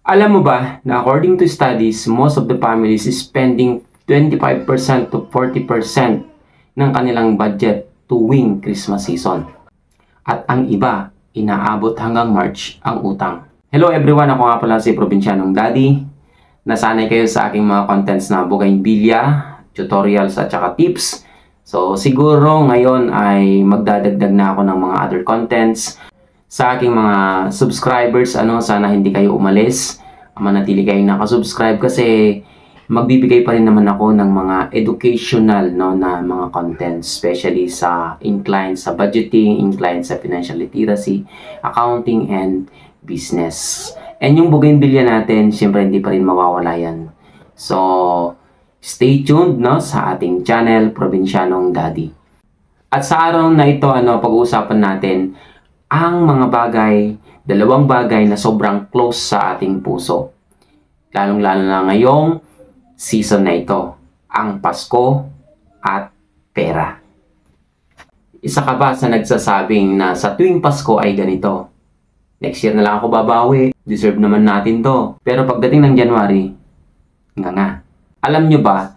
Alam mo ba na according to studies, most of the families is spending 25% to 40% ng kanilang budget tuwing Christmas season. At ang iba, inaabot hanggang March ang utang. Hello everyone, ako nga pala si Probinsyanong Daddy. Nasanay kayo sa aking mga contents na bougainvillea, tutorials at saka tips. So siguro ngayon ay magdadagdag na ako ng mga other contents. Sa aking mga subscribers, sana hindi kayo umalis. Manatili kayong nakasubscribe kasi magbibigay pa rin naman ako ng mga educational na mga contents, especially sa inclined sa budgeting, inclined sa financial literacy, accounting, and business. And yung bougainvillea natin, syempre hindi pa rin mawawala yan. So, stay tuned sa ating channel, Probinsyanong Daddy. At sa araw na ito, pag-uusapan natin ang mga dalawang bagay na sobrang close sa ating puso. Lalong-lalo na ngayong season na ito, ang Pasko at pera. Isa ka ba sa nagsasabing na sa tuwing Pasko ay ganito? Next year na lang ako babawi, deserve naman natin to. Pero pagdating ng January, nga. Alam nyo ba,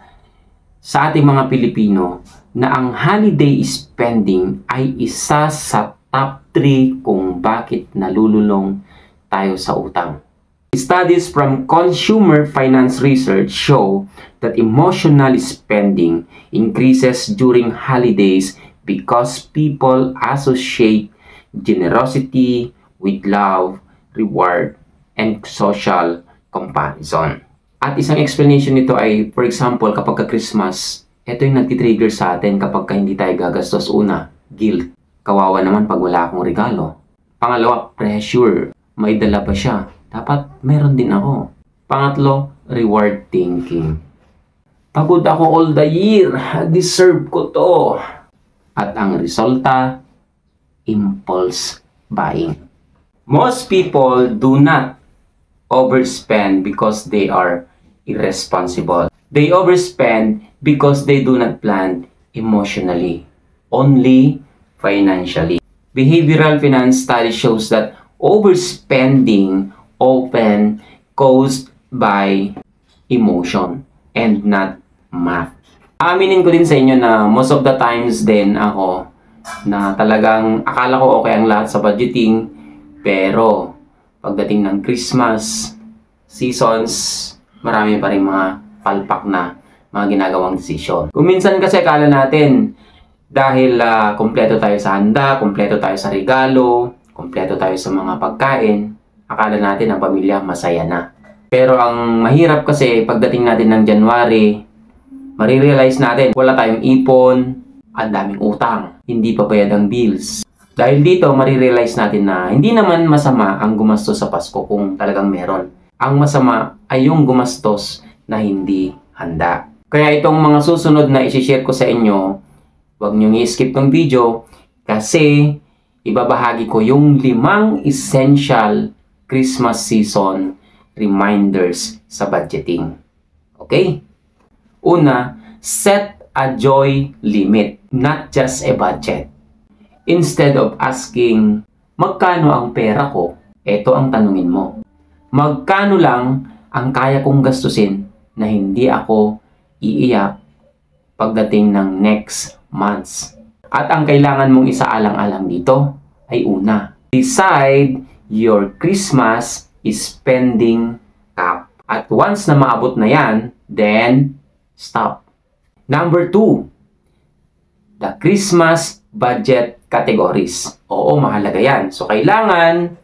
sa ating mga Pilipino, na ang holiday spending ay isa sa top 3 kung bakit nalululong tayo sa utang. Studies from Consumer Finance Research show that emotional spending increases during holidays because people associate generosity with love, reward, and social comparison. At isang explanation nito ay, for example, kapag ka-Christmas, ito yung nagtitrigger sa atin kapag hindi tayo gagastos. Una, guilt. Kawawa naman pag wala akong regalo. Pangalawa, pressure. May dala pa siya. Dapat meron din ako. Pangatlo, reward thinking. Pagod ako all the year. Deserve ko to. At ang resulta, impulse buying. Most people do not overspend because they are irresponsible. They overspend because they do not plan emotionally. Only financially. Behavioral finance study shows that overspending often caused by emotion and not math. Aminin ko din sa inyo na most of the times din ako na talagang akala ko okay ang lahat sa budgeting, pero pagdating ng Christmas seasons, marami pa rin mga palpak na mga ginagawang desisyon. Kung minsan kasi akala natin dahil kompleto tayo sa handa, kompleto tayo sa regalo, kompleto tayo sa mga pagkain, akala natin ang pamilya masaya na. Pero ang mahirap kasi pagdating natin ng January, marirealize natin wala tayong ipon, ang daming utang, hindi pa bayad ang bills. Dahil dito, marirealize natin na hindi naman masama ang gumastos sa Pasko kung talagang meron. Ang masama ay yung gumastos na hindi handa. Kaya itong mga susunod na isi-share ko sa inyo, huwag niyong i-skip tong video kasi ibabahagi ko yung 5 essential Christmas season reminders sa budgeting. Okay? Una, set a joy limit, not just a budget. Instead of asking, magkano ang pera ko? Ito ang tanungin mo. Magkano lang ang kaya kong gastusin na hindi ako iiyak pagdating ng next months? At ang kailangan mong isaalang-alang dito ay una, decide your Christmas spending cap. At once na maabot na yan, then stop. Number 2, the Christmas budget categories. Oo, mahalaga yan. So, kailangan,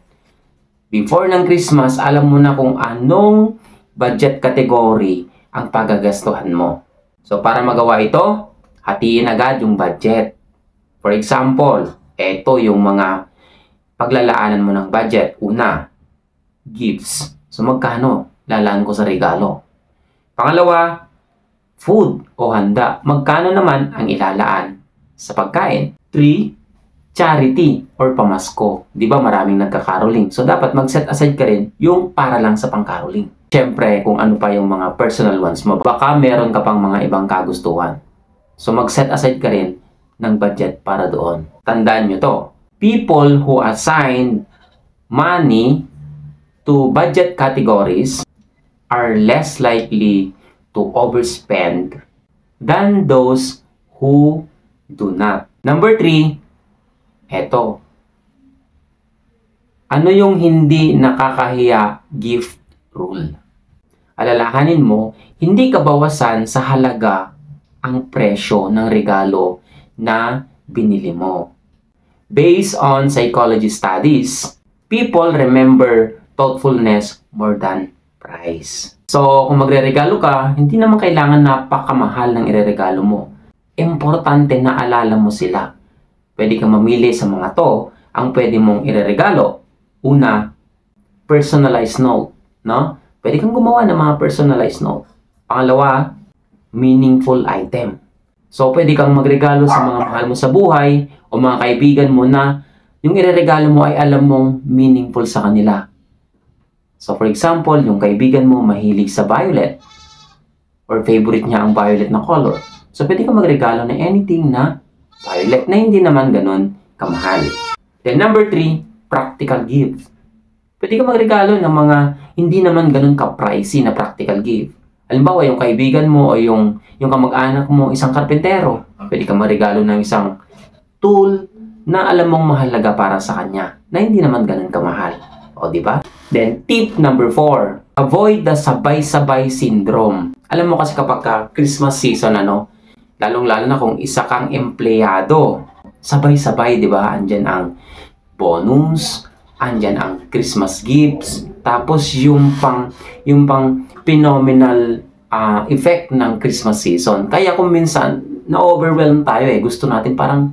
before ng Christmas, alam mo na kung anong budget category ang paggagastuhan mo. So, para magawa ito, hatiin agad yung budget. For example, ito yung mga paglalaanan mo ng budget. Una, gifts. So, magkano lalaan ko sa regalo? Pangalawa, food o handa. Magkano naman ang ilalaan sa pagkain? 3, charity or pamasko. Di ba maraming nagka-caroling? So, dapat mag-set aside ka rin yung para lang sa pang-caroling. Siyempre, kung ano pa yung mga personal ones mo, baka meron ka pang mga ibang kagustuhan. So, mag-set aside ka rin ng budget para doon. Tandaan nyo to. People who assign money to budget categories are less likely to overspend than those who do not. Number 3, eto. Ano yung hindi nakakahiya gift rule? Alalahanin mo, hindi kabawasan sa halaga ang presyo ng regalo na binili mo. Based on psychology studies, people remember thoughtfulness more than price. So, kung magre-regalo ka, hindi naman kailangan napakamahal ng ireregalo mo. Importante na alala mo sila. Pwede kang mamili sa mga to ang pwede mong ireregalo. Una, personalized note, no? Pwede kang gumawa ng mga personalized note. Pangalawa, meaningful item. So, pwede kang magregalo sa mga mahal mo sa buhay o mga kaibigan mo na yung ireregalo mo ay alam mong meaningful sa kanila. So, for example, yung kaibigan mo mahilig sa violet or favorite niya ang violet na color. So, pwede kang magregalo na anything na violet na hindi naman ganun kamahal. Then, number 3, practical gift. Pwede kang magregalo ng mga hindi naman ganun ka-pricey na practical gift. Halimbawa, yung kaibigan mo o yung kamag-anak mo, isang karpentero. Pwede kang magregalo ng isang tool na alam mong mahalaga para sa kanya, na hindi naman ganun kamahal. O, di ba? Then, tip number 4, avoid the sabay-sabay syndrome. Alam mo kasi kapag Christmas season, lalong-lalo na kung isa kang empleyado, sabay-sabay, di ba? Andyan ang bonus, andyan ang Christmas gifts, tapos yung pang phenomenal effect ng Christmas season. Kaya kung minsan, na-overwhelm tayo gusto natin parang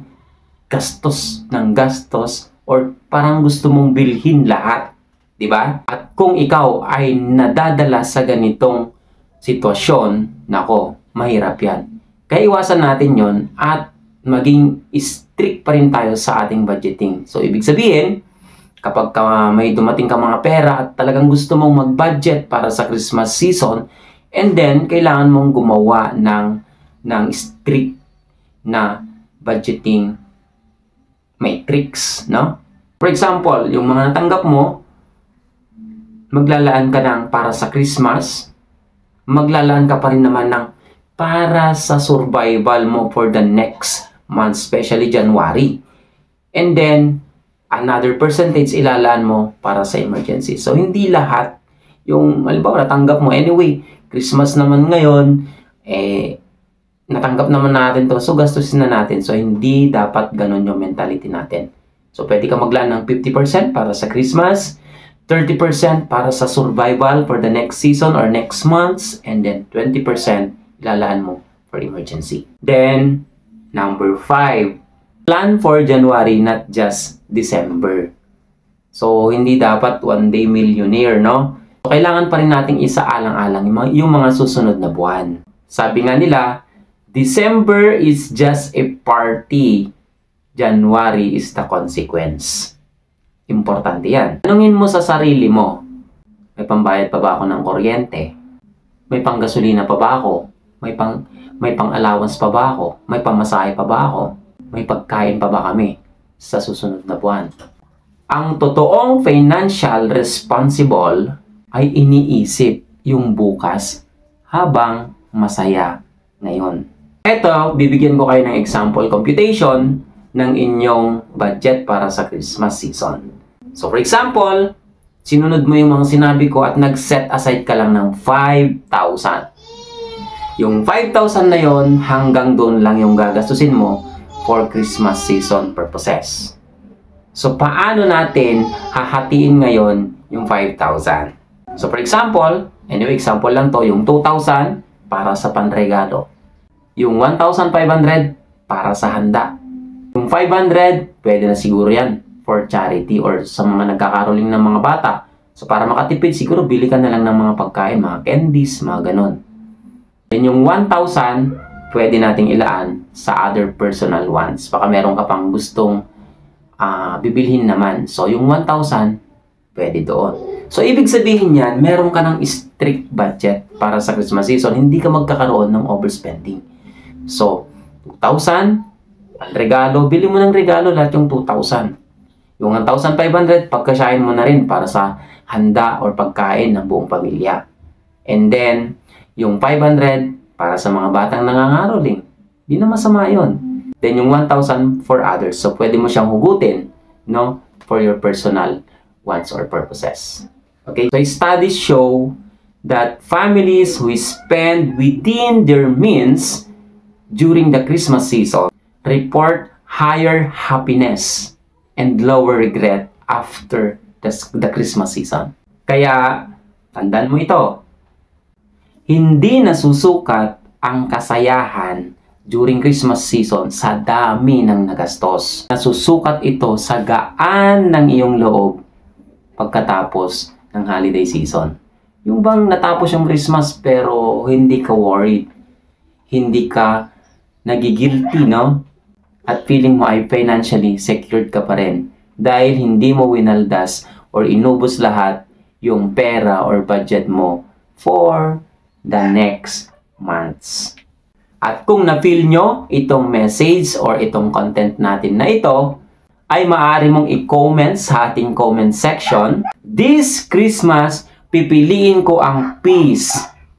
gastos ng gastos or parang gusto mong bilhin lahat, di ba? At kung ikaw ay nadadala sa ganitong sitwasyon, nako, mahirap yan. Kaya iwasan natin yon at maging strict pa rin tayo sa ating budgeting. So, ibig sabihin, kapag may dumating ka mga pera at talagang gusto mong mag-budget para sa Christmas season, and then, kailangan mong gumawa ng strict na budgeting matrix, no? For example, yung mga natanggap mo, maglalaan ka ng para sa Christmas, maglalaan ka pa rin naman ng para sa survival mo for the next month, especially January. And then, another percentage ilalaan mo para sa emergency. So, hindi lahat yung, halimbawa, natanggap mo. Anyway, Christmas naman ngayon, natanggap naman natin to. So, gastusin na natin. So, hindi dapat ganun yung mentality natin. So, pwede ka maglaan ng 50% para sa Christmas, 30% para sa survival for the next season or next months, and then 20% ilalaan mo for emergency. Then, number 5, plan for January, not just December. So, hindi dapat one day millionaire, no? So, kailangan pa rin nating isaalang-alang yung mga susunod na buwan. Sabi nga nila, December is just a party. January is the consequence. Importante yan. Tanungin mo sa sarili mo, may pambayad pa ba ako ng kuryente? May panggasolina pa ba ako? May pang-allowance pa ba ako? May pamasahe pa ba ako? May pagkain pa ba kami sa susunod na buwan? Ang totoong financial responsible ay iniisip yung bukas habang masaya ngayon. Ito, bibigyan ko kayo ng example computation ng inyong budget para sa Christmas season. So, for example, sinunod mo yung mga sinabi ko at nag-set aside ka lang ng 5,000. Yung 5,000 na yon hanggang doon lang yung gagastusin mo for Christmas season purposes. So, paano natin hahatiin ngayon yung 5,000? So, for example, anyway, example lang to, yung 2,000 para sa panregalo. Yung 1,500 para sa handa. Yung 500, pwede na siguro yan for charity or sa mga nagkakaroling ng mga bata. So, para makatipid, siguro bili ka na lang ng mga pagkain, mga candies, mga ganon. Then yung 1,000, pwede nating ilaan sa other personal wants. Baka meron ka pang gustong bibilhin naman. So, yung 1,000, pwede doon. So, ibig sabihin yan, meron ka ng strict budget para sa Christmas season. Hindi ka magkakaroon ng overspending. So, 2,000, regalo, bili mo ng regalo lahat yung 2,000. Yung 1,500, pagkasyahin mo na rin para sa handa or pagkain ng buong pamilya. And then, yung 500 para sa mga batang nangangaroling. Di na masama yun. Then, yung 1,000 for others. So, pwede mo siyang hugutin, no? For your personal wants or purposes. Okay? So, studies show that families who spend within their means during the Christmas season report higher happiness and lower regret after the Christmas season. Kaya, tandaan mo ito. Hindi nasusukat ang kasayahan during Christmas season sa dami ng nagastos. Nasusukat ito sa gaan ng iyong loob pagkatapos ng holiday season. Yung bang natapos yung Christmas pero hindi ka worried, hindi ka nagigilty, no? At feeling mo ay financially secured ka pa rin dahil hindi mo winaldas or inubos lahat yung pera or budget mo for the next months. At kung na-feel nyo itong message or itong content natin na ito, ay maaari mong i-comment sa ating comment section. This Christmas, pipiliin ko ang peace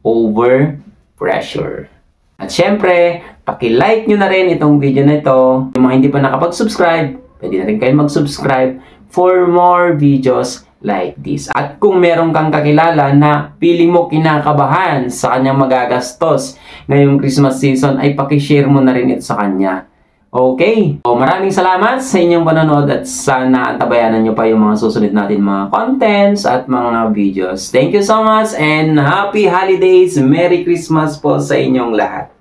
over pressure. At syempre, paki-like nyo na rin itong video na ito. Yung mga hindi pa nakapag-subscribe, pwede na rin kayo mag-subscribe for more videos like this. At kung meron kang kakilala na piling mo kinakabahan sa kanyang magagastos ngayong Christmas season, ay paki-share mo na rin ito sa kanya. Okay? So, maraming salamat sa inyong panonood at sana antabayanan nyo pa yung mga susunod natin mga contents at mga videos. Thank you so much and happy holidays! Merry Christmas po sa inyong lahat!